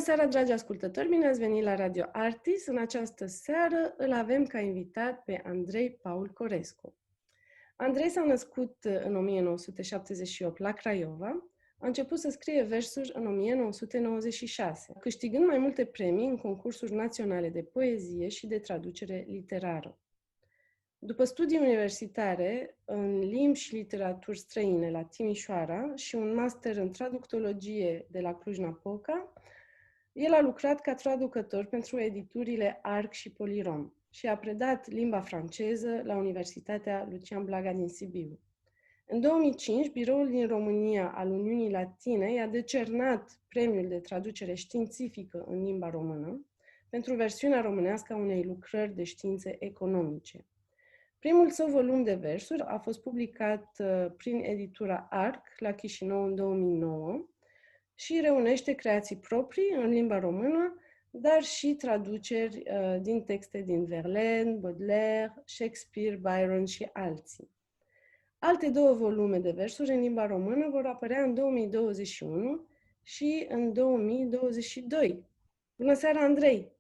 seara, dragi ascultători! Bine ați venit la Radio Artis! În această seară îl avem ca invitat pe Andrei Paul Corescu. Andrei s-a născut în 1978 la Craiova, a început să scrie versuri în 1996, câștigând mai multe premii în concursuri naționale de poezie și de traducere literară. După studii universitare în limbi și literaturi străine la Timișoara și un master în traductologie de la Cluj-Napoca, el a lucrat ca traducător pentru editurile Arc și Polirom și a predat limba franceză la Universitatea Lucian Blaga din Sibiu. În 2005, biroul din România al Uniunii Latine i-a decernat premiul de traducere științifică în limba română pentru versiunea românească a unei lucrări de științe economice. Primul său volum de versuri a fost publicat prin editura Arc la Chișinău în 2009 și reunește creații proprii în limba română, dar și traduceri din texte din Verlaine, Baudelaire, Shakespeare, Byron și alții. Alte două volume de versuri în limba română vor apărea în 2021 și în 2022. Bună seara, Andrei!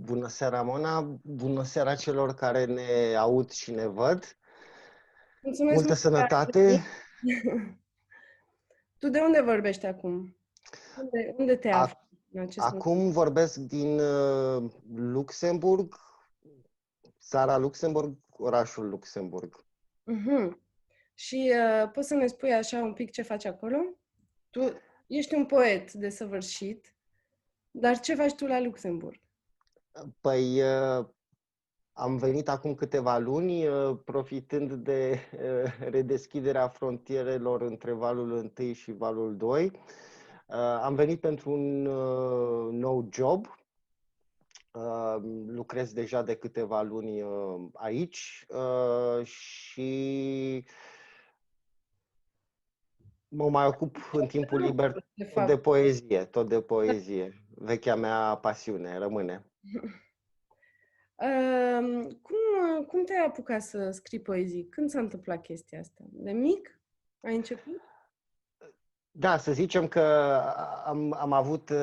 Bună seara, Mona! Bună seara celor care ne aud și ne văd! Mulțumesc Multă mult, sănătate! Tu de unde vorbești acum? Unde te afli în acest moment? Acum vorbesc din Luxemburg, țara Luxemburg, orașul Luxemburg. Și poți să ne spui așa un pic ce faci acolo? Tu ești un poet desăvârșit, dar ce faci tu la Luxemburg? Păi, am venit acum câteva luni, profitând de redeschiderea frontierelor între valul 1 și valul 2. Am venit pentru un nou job. Lucrez deja de câteva luni aici și mă mai ocup în timpul liber tot de poezie. Vechea mea pasiune rămâne. Cum te-ai apucat să scrii poezii? Când s-a întâmplat chestia asta? De mic? Ai început? Da, să zicem că am avut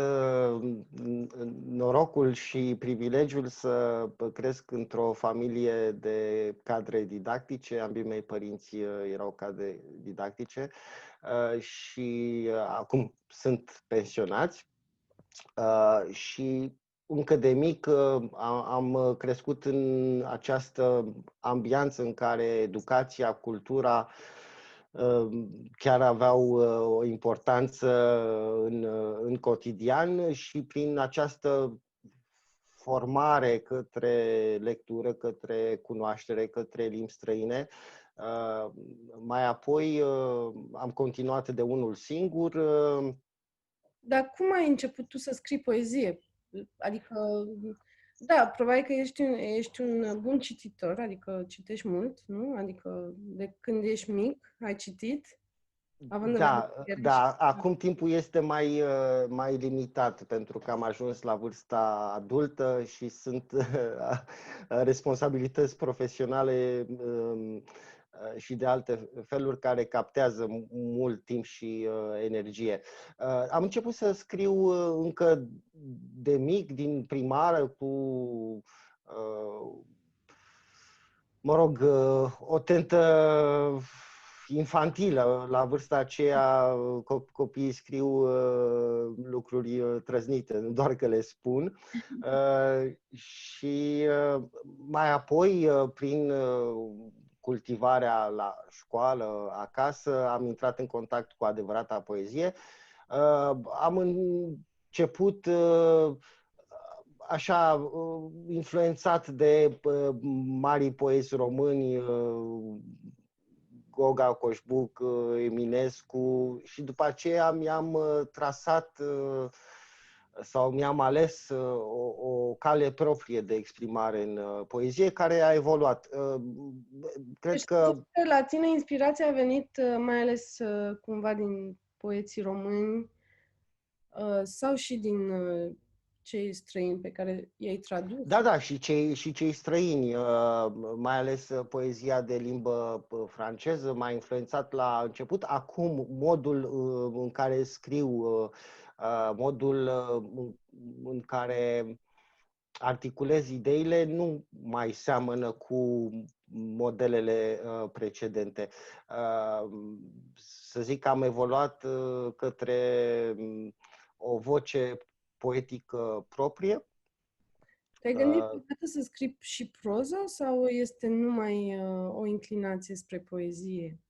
norocul și privilegiul să cresc într-o familie de cadre didactice. Ambii mei părinți erau cadre didactice și acum sunt pensionați și încă de mic am crescut în această ambianță în care educația, cultura chiar aveau o importanță în cotidian și prin această formare către lectură, către cunoaștere, către limbi străine. Mai apoi am continuat de unul singur. Dar cum ai început tu să scrii poezie? Adică, da, probabil că ești un bun cititor, adică citești mult, nu? Adică de când ești mic ai citit? Da, acum timpul este mai limitat pentru că am ajuns la vârsta adultă și sunt responsabilități profesionale și de alte feluri care captează mult timp și energie. Am început să scriu încă de mic, din primară, cu o tentă infantilă. La vârsta aceea copiii scriu lucruri trăznite, nu doar că le spun. Și mai apoi, prin cultivarea la școală, acasă, am intrat în contact cu adevărata poezie. Am început așa, influențat de marii poeți români, Goga, Coșbuc, Eminescu, și după aceea mi-am trasat sau mi-am ales o cale proprie de exprimare în poezie, care a evoluat. Cred că la tine inspirația a venit mai ales cumva din poeții români sau și din cei străini pe care i-ai tradus? Da, și cei străini, mai ales poezia de limbă franceză m-a influențat la început. Acum, modul în care scriu, modul în care articulez ideile nu mai seamănă cu modelele precedente. Să zic că am evoluat către o voce poetică proprie. Te-ai gândit vreodată să scrii și proză sau este numai o inclinație spre poezie?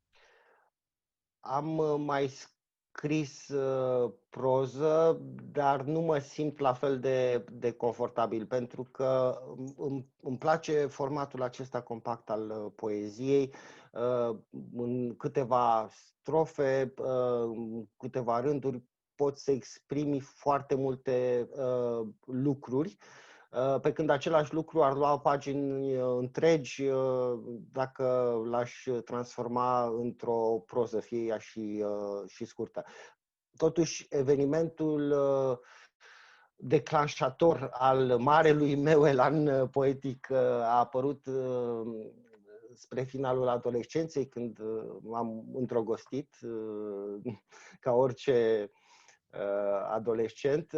Am mai scris proză, dar nu mă simt la fel de confortabil, pentru că îmi place formatul acesta compact al poeziei. În câteva strofe, în câteva rânduri, poți să exprimi foarte multe lucruri, pe când același lucru ar lua pagini întregi dacă l-aș transforma într-o proză, fie ea și scurtă. Totuși, evenimentul declanșator al marelui meu elan poetic a apărut spre finalul adolescenței, când m-am îndrăgostit ca orice adolescent,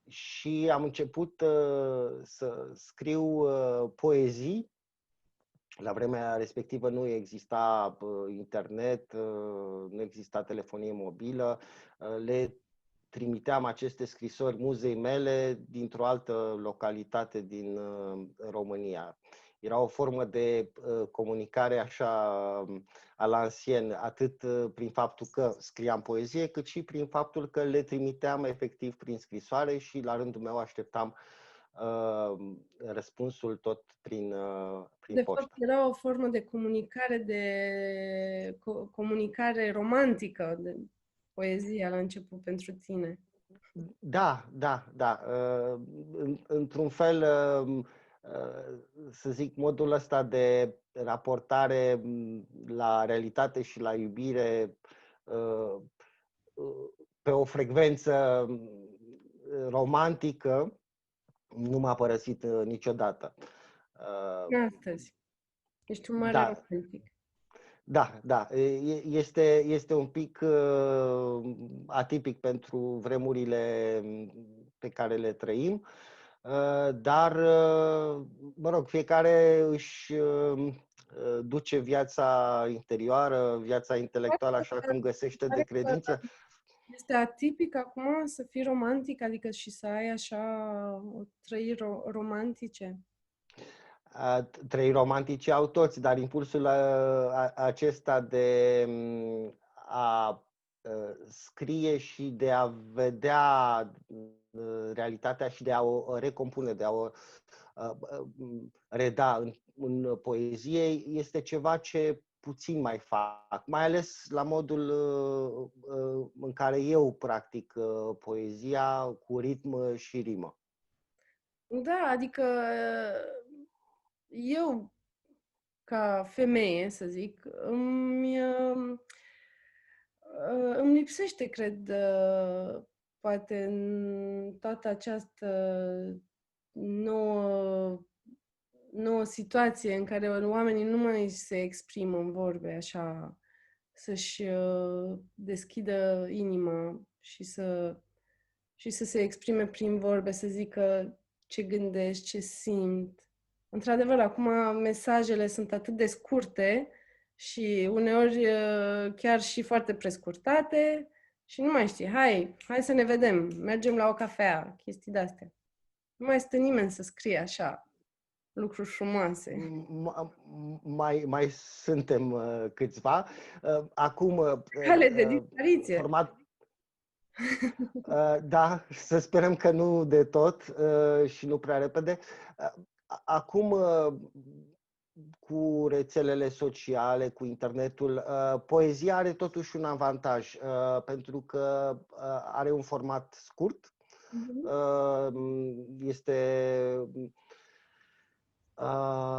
și am început să scriu poezii. La vremea respectivă nu exista internet, nu exista telefonie mobilă. Le trimiteam aceste scrisori muzei mele dintr-o altă localitate din România. Era o formă de comunicare așa a l'ancien, atât prin faptul că scriam poezie, cât și prin faptul că le trimiteam efectiv prin scrisoare și la rândul meu așteptam răspunsul tot prin De poștă. fapt, era o formă de comunicare, comunicare romantică, de poezia la început pentru tine. Da. Într-un fel, să zic, modul ăsta de raportare la realitate și la iubire pe o frecvență romantică nu m-a părăsit niciodată. Astăzi. Ești un mare Da. romantic. Da. Este un pic atipic pentru vremurile pe care le trăim, dar, mă rog, fiecare își duce viața interioară, viața intelectuală așa cum găsește de credință. Este atipic acum să fii romantic, adică și să ai așa trăiri romantice? Trăiri romantice au toți, dar impulsul acesta de a scrie și de a vedea realitatea și de a o recompune, de a o reda în poezie, este ceva ce puțin mai fac, mai ales la modul în care eu practic poezia cu ritm și rimă. Da, adică eu, ca femeie, să zic, îmi lipsește, cred, poate în toată această nouă situație în care oamenii nu mai se exprimă în vorbe așa, să-și deschidă inima și să se exprime prin vorbe, să zică ce gândesc, ce simt. Într-adevăr, acum mesajele sunt atât de scurte și uneori chiar și foarte prescurtate și nu mai știi, hai să ne vedem, mergem la o cafea, chestii de-astea. Nu mai stă nimeni să scrie așa lucruri frumoase. Mai suntem câțiva. Acum, Cale de dispariție. format. Da, să sperăm că nu de tot și nu prea repede. Acum, cu rețelele sociale, cu internetul, poezia are totuși un avantaj, pentru că are un format scurt, este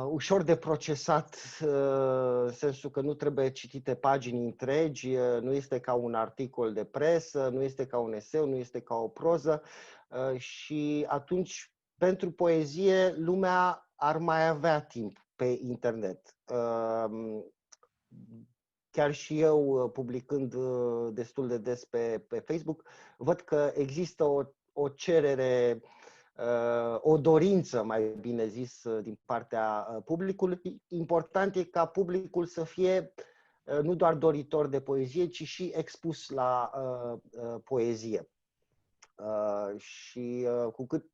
ușor de procesat, în sensul că nu trebuie citite pagini întregi, nu este ca un articol de presă, nu este ca un eseu, nu este ca o proză și atunci, pentru poezie, lumea ar mai avea timp pe internet. Chiar și eu, publicând destul de des pe Facebook, văd că există o cerere, o dorință, mai bine zis, din partea publicului. Important e ca publicul să fie nu doar doritor de poezie, ci și expus la poezie. Și cu cât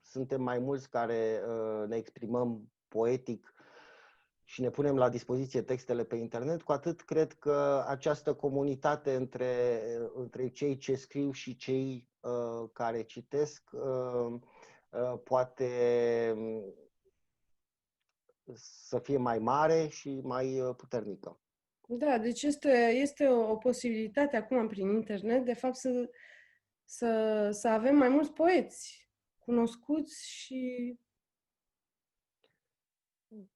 suntem mai mulți care ne exprimăm poetic și ne punem la dispoziție textele pe internet, cu atât cred că această comunitate între cei ce scriu și cei care citesc poate să fie mai mare și mai puternică. Da, deci este o posibilitate acum prin internet, de fapt, să avem mai mulți poeți cunoscuți și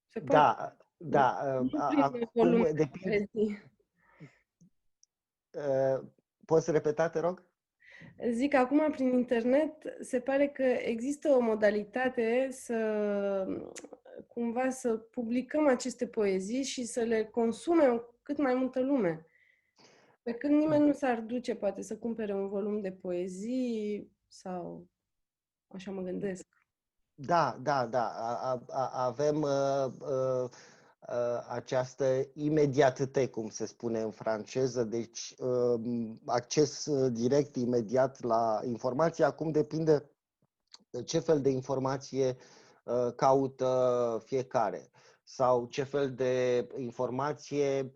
se poate. Da. Nu prin Acum volume de depinde. poezii. Poți să repeta, te rog? Zic, acum prin internet se pare că există o modalitate cumva să publicăm aceste poezii și să le consume cât mai multă lume. Pe când nimeni nu s-ar duce, poate, să cumpere un volum de poezii sau așa mă gândesc. Da. Avem această imediatețe, cum se spune în franceză, deci acces direct, imediat la informație. Acum depinde de ce fel de informație caută fiecare sau ce fel de informație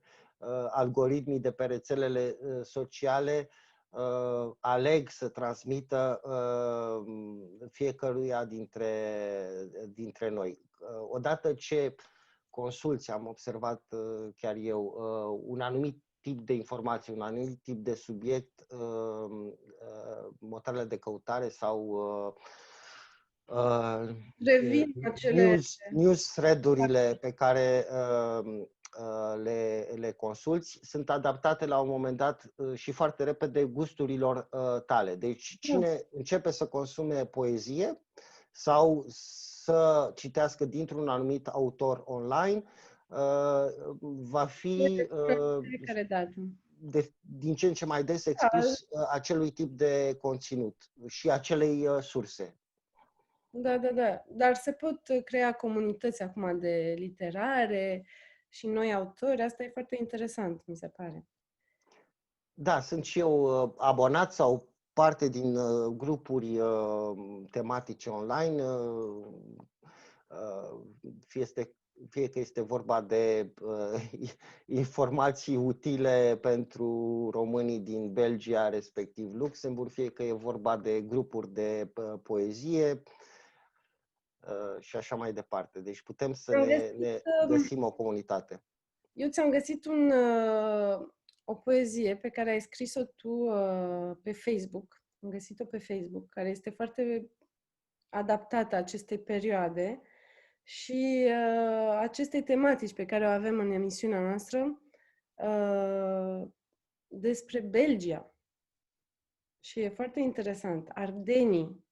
algoritmii de pe rețelele sociale aleg să transmită fiecăruia dintre noi. Odată ce consulți, am observat chiar eu, un anumit tip de informație, un anumit tip de subiect, motoarele de căutare sau Revin acele... news thread-urile pe care le consulți sunt adaptate la un moment dat și foarte repede gusturilor tale. Deci cine începe să consume poezie sau să citească dintr-un anumit autor online, va fi din ce în ce mai des expus acelui tip de conținut și acelei surse. Da. Dar se pot crea comunități acum de literare și noi autori. Asta e foarte interesant, mi se pare. Da, sunt și eu abonat sau parte din grupuri tematice online, fie că este vorba de informații utile pentru românii din Belgia, respectiv Luxemburg, fie că e vorba de grupuri de poezie și așa mai departe. Deci putem să ne găsim o comunitate. Eu ți-am găsit o poezie pe care ai scris-o tu pe Facebook. Am găsit-o pe Facebook, care este foarte adaptată acestei perioade și acestei tematici pe care o avem în emisiunea noastră despre Belgia. Și e foarte interesant. Ardenii.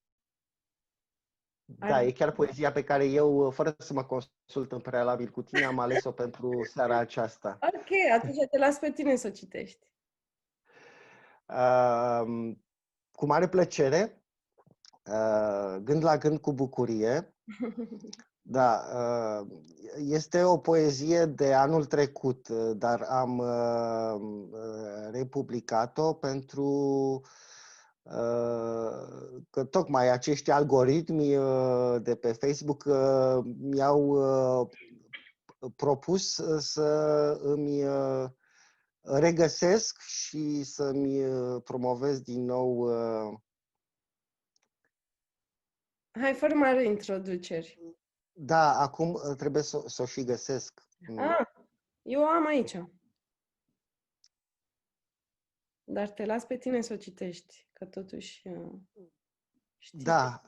Da, e chiar poezia pe care eu, fără să mă consult în prealabil cu tine, am ales-o pentru seara aceasta. Ok, atunci te las pe tine să o citești. Cu mare plăcere, gând la gând cu bucurie. Da, este o poezie de anul trecut, dar am republicat-o pentru că tocmai acești algoritmi de pe Facebook mi-au propus să îmi regăsesc și să-mi promovez din nou. Hai, fără mare introduceri. Da, acum trebuie să o și găsesc. Eu o am aici. Dar te las pe tine să o citești, că totuși știi. Da.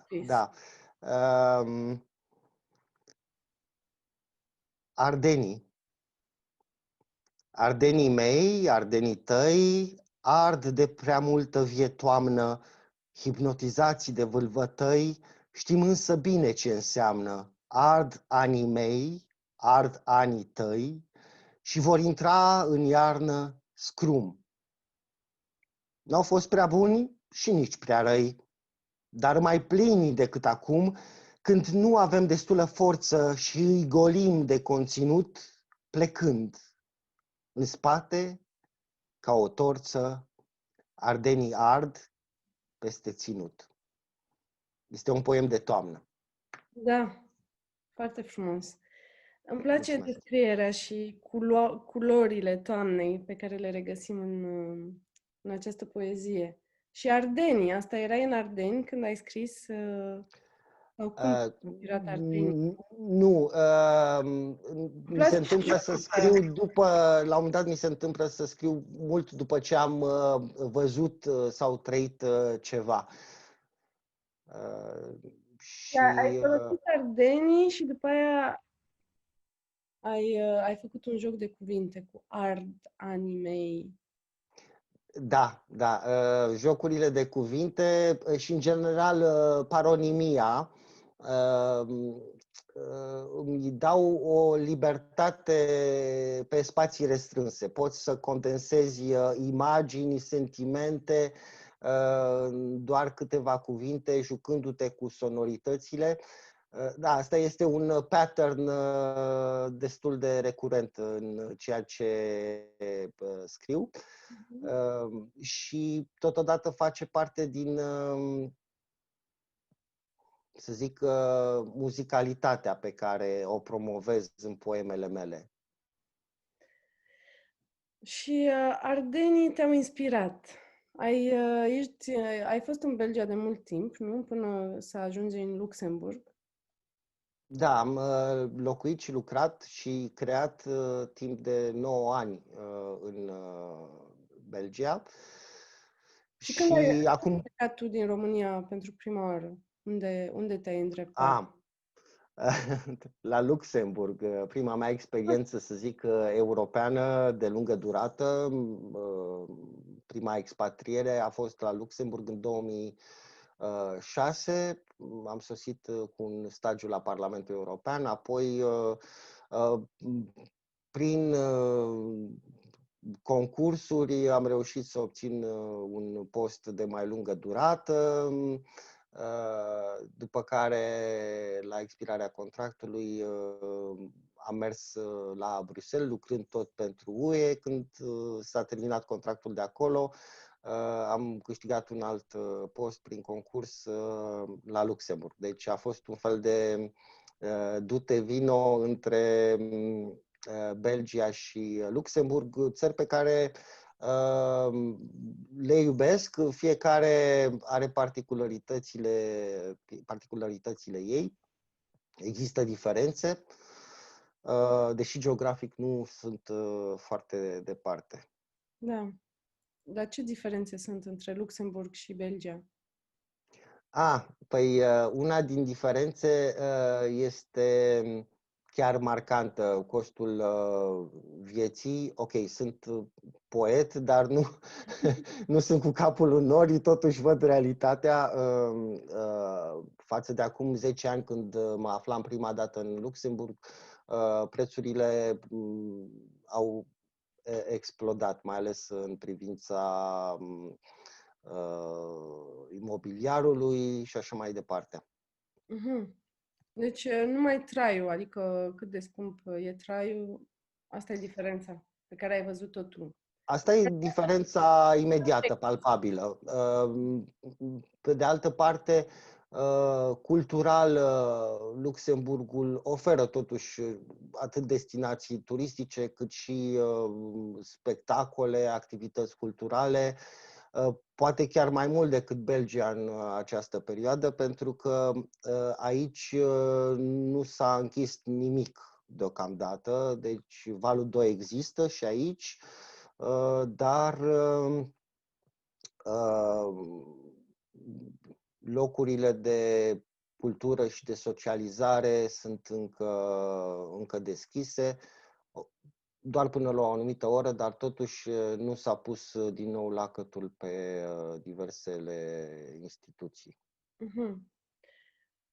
Ardenii. Ardenii mei, ardenii tăi, ard de prea multă vie toamnă, hipnotizați de vâlvătăi, știm însă bine ce înseamnă. Ard anii mei, ard anii tăi și vor intra în iarnă scrum. N-au fost prea buni și nici prea răi, dar mai plini decât acum, când nu avem destulă forță și îi golim de conținut, plecând în spate, ca o torță, ardenii ard peste ținut. Este un poem de toamnă. Da, foarte frumos. Îmi place Mulțumesc. descrierea și culorile toamnei pe care le regăsim în această poezie. Și Ardenii, asta era în Ardeni când ai scris, sau cum te-ai inspirat Ardenii? Nu, Îmi mi se place întâmplă să scriu după, la un moment dat mi se întâmplă să scriu mult după ce am văzut sau trăit ceva. Și ai folosit Ardenii și după aia ai făcut un joc de cuvinte cu ard, animei. da, jocurile de cuvinte și în general paronimia îmi dau o libertate pe spații restrânse. Poți să condensezi imagini, sentimente, doar câteva cuvinte, jucându-te cu sonoritățile. Da, asta este un pattern destul de recurent în ceea ce scriu și totodată face parte din, să zic, muzicalitatea pe care o promovez în poemele mele. Și Ardenii te-au inspirat. Ai fost în Belgia de mult timp, nu? Până să ajungi în Luxemburg. Da, am locuit și lucrat și creat timp de 9 ani în Belgia. Și când ai Acum plecat tu din România pentru prima oară? Unde te-ai îndreptat? la Luxemburg, prima mea experiență, să zic, europeană de lungă durată. Prima expatriere a fost la Luxemburg în 2006. Am sosit cu un stagiu la Parlamentul European, apoi prin concursuri am reușit să obțin un post de mai lungă durată, după care, la expirarea contractului, am mers la Bruxelles, lucrând tot pentru UE. Când s-a terminat contractul de acolo, am câștigat un alt post prin concurs la Luxemburg. Deci a fost un fel de dute vino între Belgia și Luxemburg, țări pe care le iubesc, fiecare are particularitățile ei, există diferențe, deși geografic nu sunt foarte departe. Da. Dar ce diferențe sunt între Luxemburg și Belgia? Păi una din diferențe este chiar marcantă, costul vieții. Ok, sunt poet, dar nu, nu sunt cu capul în nori, totuși văd realitatea. Față de acum 10 ani, când mă aflam prima dată în Luxemburg, prețurile au explodat, mai ales în privința imobiliarului și așa mai departe. Deci numai traiul, adică cât de scump e traiul, asta e diferența pe care ai văzut-o tu. Asta e diferența imediată, palpabilă. Pe de altă parte, cultural, Luxemburgul oferă totuși atât destinații turistice, cât și spectacole, activități culturale, poate chiar mai mult decât Belgia în această perioadă, pentru că aici nu s-a închis nimic deocamdată, deci valul 2 există și aici, dar locurile de cultură și de socializare sunt încă deschise, doar până la o anumită oră, dar totuși nu s-a pus din nou lacătul pe diversele instituții.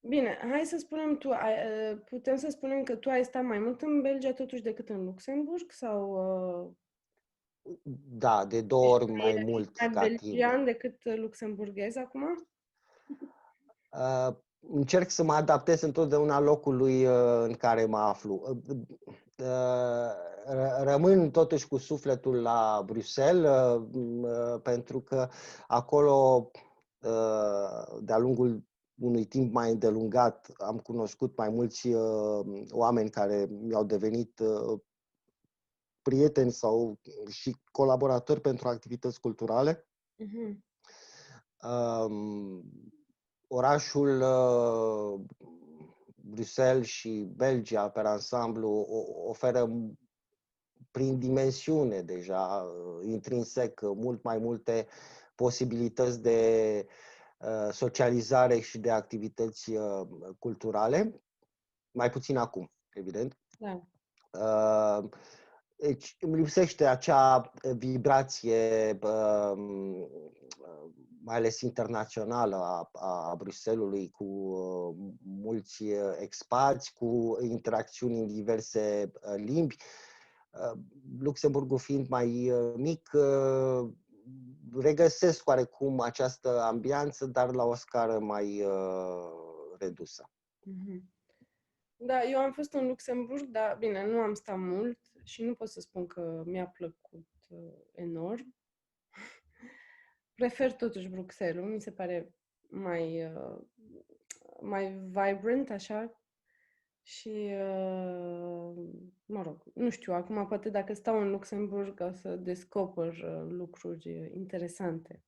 Bine, hai să spunem putem să spunem că tu ai stat mai mult în Belgia totuși decât în Luxemburg sau Da, de 2 ori mai mult mai ca timp. belgian decât luxemburghez acum? Încerc să mă adaptez întotdeauna locului în care mă aflu. Rămân totuși cu sufletul la Bruxelles, pentru că acolo, de-a lungul unui timp mai îndelungat, am cunoscut mai mulți oameni care mi-au devenit prieteni sau și colaboratori pentru activități culturale. Orașul Bruxelles și Belgia, pe ansamblu, oferă prin dimensiune deja, intrinsec, mult mai multe posibilități de socializare și de activități culturale, mai puțin acum, evident. Da. Deci îmi lipsește acea vibrație, mai ales internațională, a Bruxellesului, cu mulți expați, cu interacțiuni în diverse limbi. Luxemburgul fiind mai mic, regăsesc oarecum această ambianță, dar la o scară mai redusă. Da, eu am fost în Luxemburg, dar bine, nu am stat mult și nu pot să spun că mi-a plăcut enorm. Prefer totuși Bruxelles, mi se pare mai vibrant, așa. Și, mă rog, nu știu, acum poate dacă stau în Luxemburg o să descoper lucruri interesante.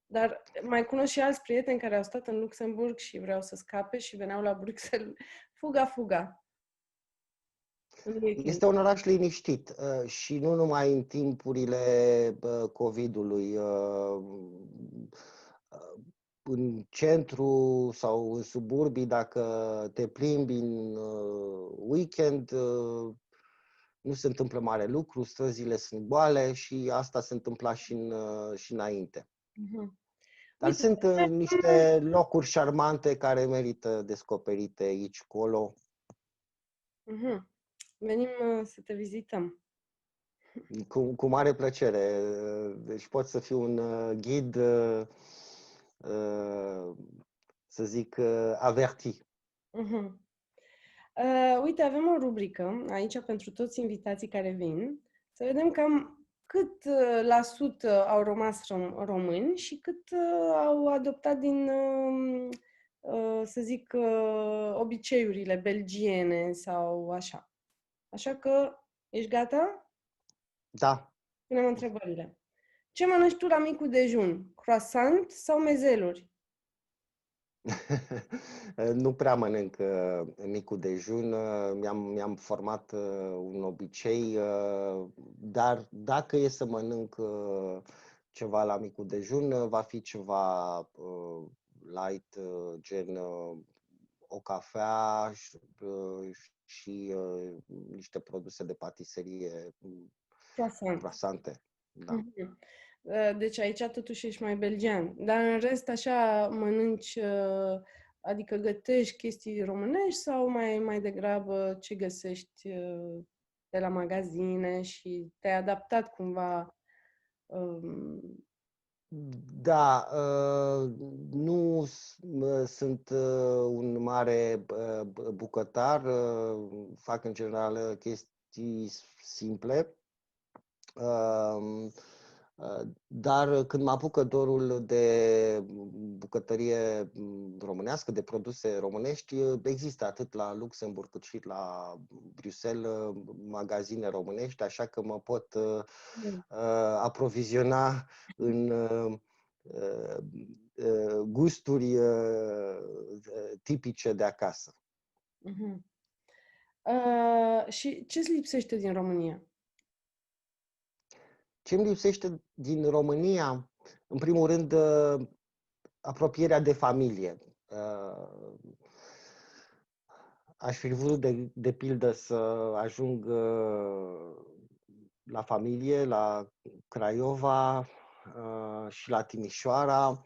Dar mai cunosc și alți prieteni care au stat în Luxemburg și vreau să scape și veneau la Bruxelles. Fuga. Este un oraș liniștit și nu numai în timpurile COVID-ului. În centru sau în suburbii, dacă te plimbi în weekend, nu se întâmplă mare lucru, străzile sunt goale și asta se întâmpla și înainte. Dar Uite, sunt niște locuri șarmante care merită descoperite aici, colo. Venim să te vizităm. Cu mare plăcere. Deci pot să fiu un ghid, să zic, averti. Uite, avem o rubrică aici pentru toți invitații care vin. Să vedem cam cât la sută au rămas români și cât au adoptat din, să zic, obiceiurile belgiene sau așa. Așa că, ești gata? Da. Punem întrebările. Ce mănânci tu la micul dejun? Croissant sau mezeluri? Nu prea mănânc micul dejun, mi-am format un obicei, dar dacă e să mănânc ceva la micul dejun, va fi ceva light, gen o cafea și niște produse de patiserie, croissante. Da. Deci aici totuși ești mai belgian. Dar în rest așa mănânci, adică gătești chestii românești sau mai degrabă ce găsești de la magazine și te-ai adaptat cumva? Da, nu sunt un mare bucătar, fac în general chestii simple. Dar când mă apucă dorul de bucătărie românească, de produse românești, există atât la Luxemburg cât și la Bruxelles magazine românești, așa că mă pot aproviziona în gusturi tipice de acasă. Și ce-ți lipsește din România? Ce îmi lipsește din România? În primul rând, apropierea de familie. Aș fi vrut de pildă să ajung la familie, la Craiova și la Timișoara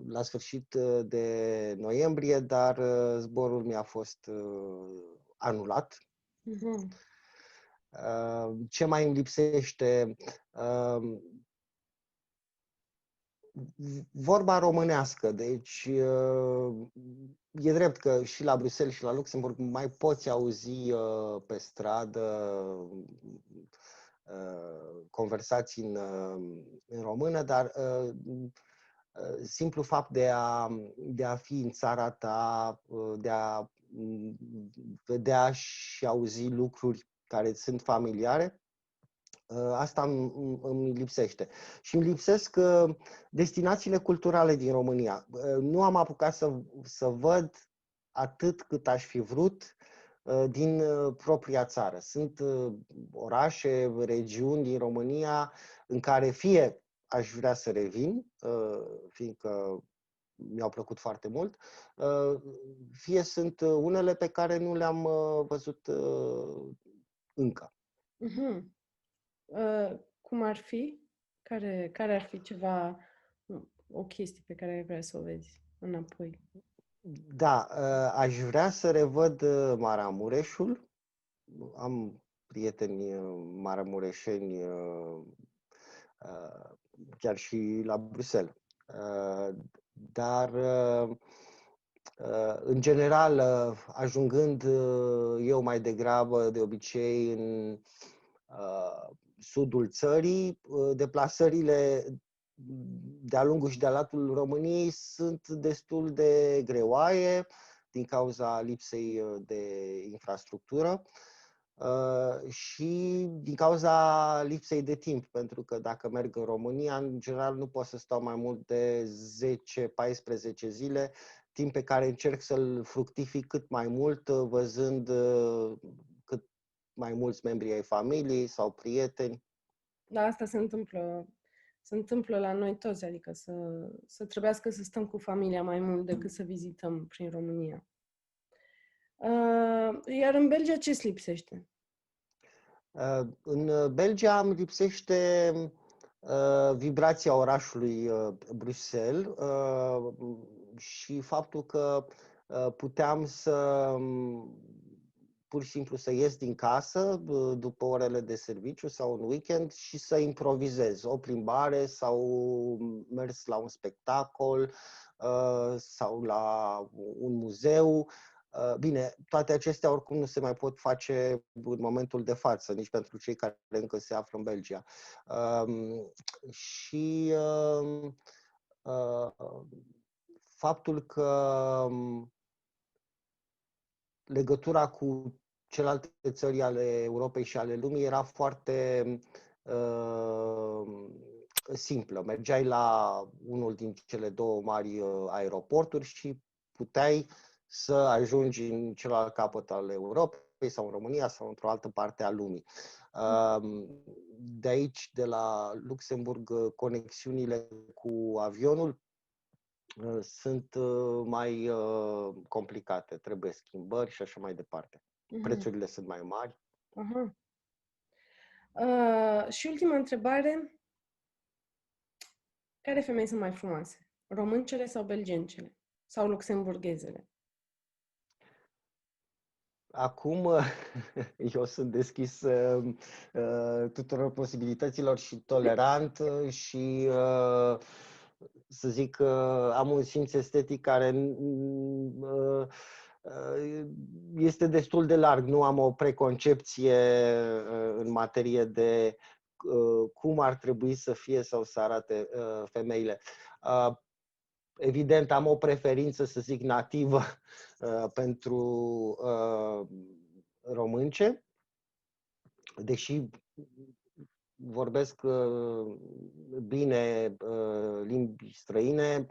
la sfârșit de noiembrie, dar zborul mi-a fost anulat. Mhm. Ce mai îmi lipsește? Vorba românească, deci e drept că și la Bruxelles și la Luxemburg mai poți auzi pe stradă conversații în română, dar simplu fapt de a fi în țara ta, de a vedea și auzi lucruri care sunt familiare, asta îmi lipsește. Și îmi lipsesc destinațiile culturale din România. Nu am apucat să văd atât cât aș fi vrut din propria țară. Sunt orașe, regiuni din România în care fie aș vrea să revin, fiindcă mi-au plăcut foarte mult, fie sunt unele pe care nu le-am văzut încă. Mhm. Cum ar fi? Care ar fi ceva, o chestie pe care ai vrea să o vezi înapoi? Da, aș vrea să revăd Maramureșul. Am prieteni maramureșeni chiar și la Bruxelles. Dar în general, ajungând eu mai degrabă, de obicei, în sudul țării, deplasările de-a lungul și de-a latul României sunt destul de greoaie din cauza lipsei de infrastructură și din cauza lipsei de timp, pentru că dacă merg în România, în general nu pot să stau mai mult de 10-14 zile, timp pe care încerc să-l fructific cât mai mult, văzând cât mai mulți membri ai familiei sau prieteni. Da, asta se întâmplă la noi toți, adică să trebuiască să stăm cu familia mai mult decât să vizităm prin România. Iar în Belgia ce îți lipsește? În Belgia îmi lipsește vibrația orașului Bruxelles și faptul că puteam pur și simplu să ies din casă după orele de serviciu sau în weekend și să improvizez o plimbare sau mers la un spectacol sau la un muzeu. Bine, toate acestea oricum nu se mai pot face în momentul de față, nici pentru cei care încă se află în Belgia. Și faptul că legătura cu celelalte țări ale Europei și ale lumii era foarte simplă. Mergeai la unul din cele două mari aeroporturi și puteai să ajungi în celălalt capăt al Europei sau în România sau într-o altă parte a lumii. De aici, de la Luxemburg, conexiunile cu avionul sunt mai complicate, trebuie schimbări și așa mai departe. Prețurile sunt mai mari. Aha. Și ultima întrebare, care femei sunt mai frumoase? Româncele sau belgencele? Sau luxemburghezele? Acum eu sunt deschis tuturor posibilităților și tolerant și să zic că am un simț estetic care este destul de larg. Nu am o preconcepție în materie de cum ar trebui să fie sau să arate femeile. Evident, am o preferință, să zic, nativă pentru românce, deși vorbesc bine limbi străine,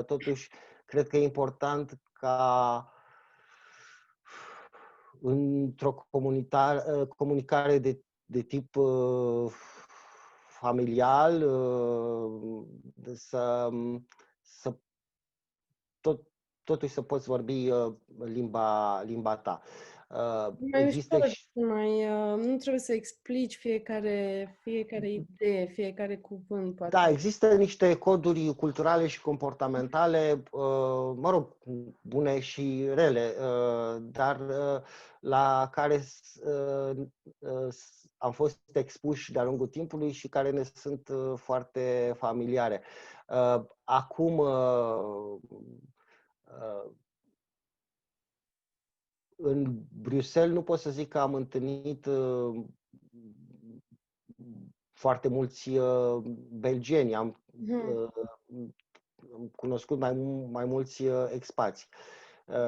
totuși cred că e important ca într-o comunicare de tip familial să totuși să poți vorbi limba ta. Mai Există ușor, și... nu trebuie să explici fiecare idee, fiecare cuvânt, Da, poate. există niște coduri culturale și comportamentale, mă rog, bune și rele, dar la care am fost expuși de-a lungul timpului și care ne sunt foarte familiare. Acum, în Bruxelles nu pot să zic că am întâlnit foarte mulți belgeni. Am cunoscut mai mulți expați.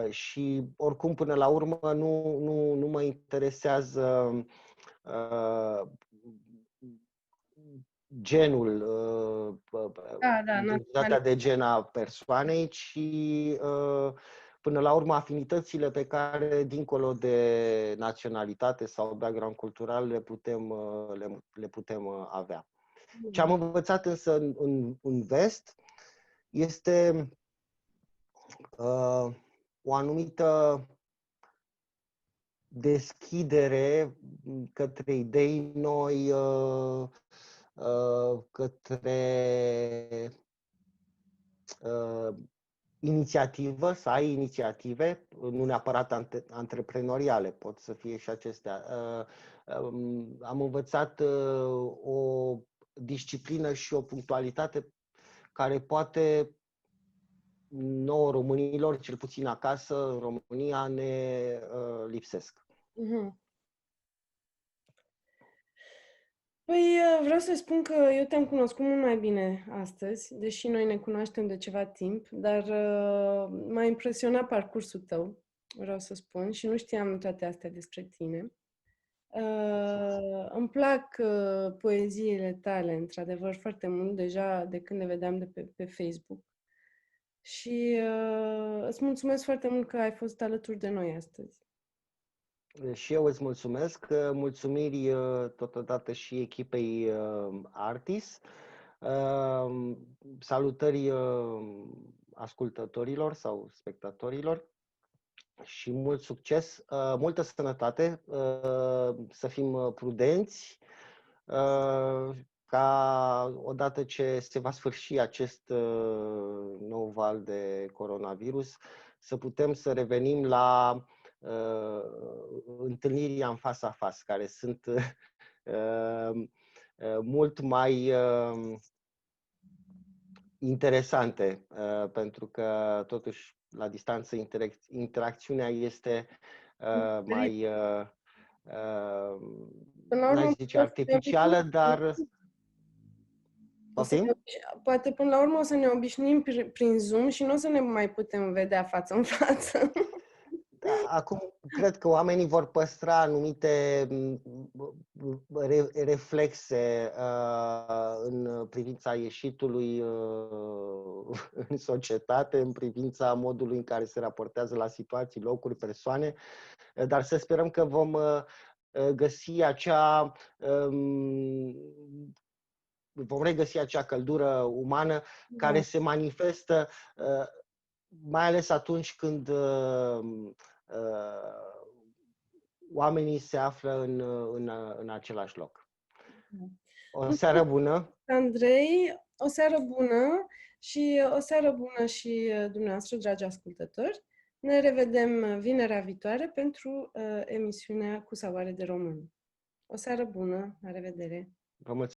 Și oricum, până la urmă, nu mă interesează genul, identitatea de gen a persoanei, ci până la urmă afinitățile pe care, dincolo de naționalitate sau background cultural, le putem avea. Ce am învățat însă în vest este o anumită deschidere către idei noi, către inițiativă, să ai inițiative, nu neapărat antreprenoriale, pot să fie și acestea. Am învățat o disciplină și o punctualitate care poate nouă românilor, cel puțin acasă, în România, ne lipsesc. Păi vreau să spun că eu te-am cunoscut mult mai bine astăzi, deși noi ne cunoaștem de ceva timp, dar m-a impresionat parcursul tău, vreau să spun, și nu știam toate astea despre tine. Îmi plac poeziile tale, într-adevăr, foarte mult, deja de când le vedeam de pe Facebook. Și îți mulțumesc foarte mult că ai fost alături de noi astăzi. Și eu îți mulțumesc. Mulțumiri totodată și echipei Artis. Salutări ascultătorilor sau spectatorilor și mult succes, multă sănătate, să fim prudenți, ca odată ce se va sfârși acest nou val de coronavirus, să putem să revenim la întâlnirii în față a față, care sunt mult mai interesante, pentru că totuși la distanță interacțiunea este mai n-aș zice artificială, dar poate până la urmă o să ne obișnuim prin Zoom și nu o să ne mai putem vedea față în față. Da, acum cred că oamenii vor păstra anumite reflexe în privința ieșitului în societate, în privința modului în care se raportează la situații, locuri, persoane, dar să sperăm că vom găsi vom regăsi acea căldură umană care se manifestă mai ales atunci când oamenii se află în același loc. O seară bună! Andrei, o seară bună și o seară bună și dumneavoastră, dragi ascultători. Ne revedem vinerea viitoare pentru emisiunea Cu Savoare de Român. O seară bună, la revedere! Vă mulțumesc!